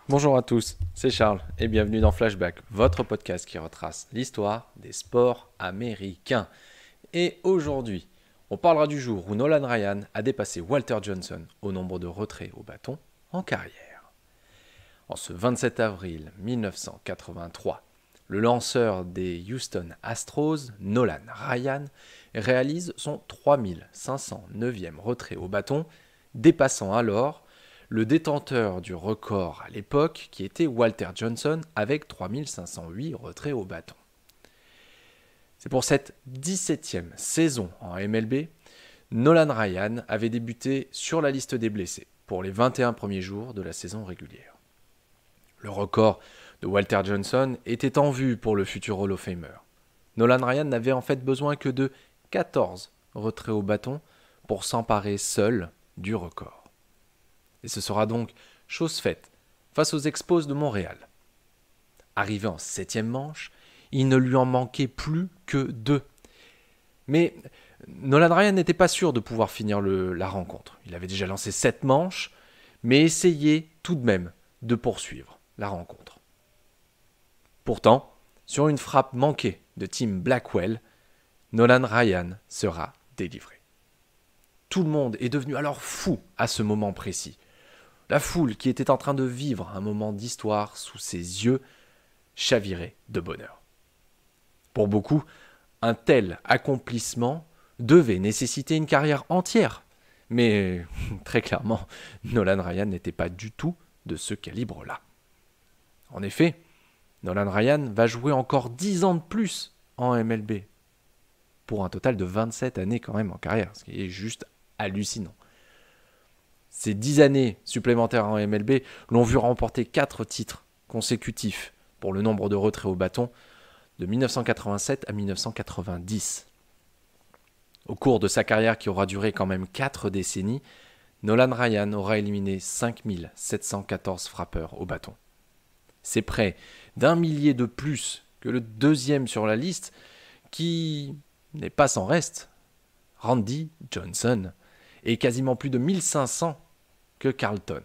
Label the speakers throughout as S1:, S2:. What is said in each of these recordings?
S1: Bonjour à tous, c'est Charles et bienvenue dans Flashback, votre podcast qui retrace l'histoire des sports américains. Et aujourd'hui, on parlera du jour où Nolan Ryan a dépassé Walter Johnson au nombre de retraits au bâton en carrière. En ce 27 avril 1983, le lanceur des Houston Astros, Nolan Ryan, réalise son 3509e retrait au bâton, dépassant alors le détenteur du record à l'époque, qui était Walter Johnson, avec 3508 retraits au bâton. C'est pour cette 17e saison en MLB, Nolan Ryan avait débuté sur la liste des blessés pour les 21 premiers jours de la saison régulière. Le record de Walter Johnson était en vue pour le futur Hall of Famer. Nolan Ryan n'avait en fait besoin que de 14 retraits au bâton pour s'emparer seul du record. Et ce sera donc chose faite face aux Expos de Montréal. Arrivé en 7e manche, il ne lui en manquait plus que 2. Mais Nolan Ryan n'était pas sûr de pouvoir finir la rencontre. Il avait déjà lancé 7 manches, mais essayait tout de même de poursuivre la rencontre. Pourtant, sur une frappe manquée de Tim Blackwell, Nolan Ryan sera délivré. Tout le monde est devenu alors fou à ce moment précis. La foule, qui était en train de vivre un moment d'histoire sous ses yeux, chavirait de bonheur. Pour beaucoup, un tel accomplissement devait nécessiter une carrière entière. Mais très clairement, Nolan Ryan n'était pas du tout de ce calibre-là. En effet, Nolan Ryan va jouer encore 10 ans de plus en MLB, pour un total de 27 années quand même en carrière, ce qui est juste hallucinant. Ces 10 années supplémentaires en MLB l'ont vu remporter 4 titres consécutifs pour le nombre de retraits au bâton de 1987 à 1990. Au cours de sa carrière qui aura duré quand même 4 décennies, Nolan Ryan aura éliminé 5714 frappeurs au bâton. C'est près d'1 millier de plus que le deuxième sur la liste, qui n'est pas sans reste, Randy Johnson, et quasiment plus de 1500 que Carlton.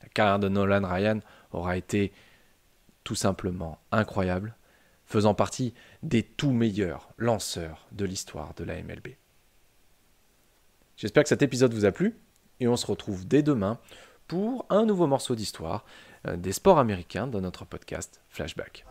S1: La carrière de Nolan Ryan aura été tout simplement incroyable, faisant partie des tout meilleurs lanceurs de l'histoire de la MLB. J'espère que cet épisode vous a plu et on se retrouve dès demain pour un nouveau morceau d'histoire des sports américains dans notre podcast Flashback.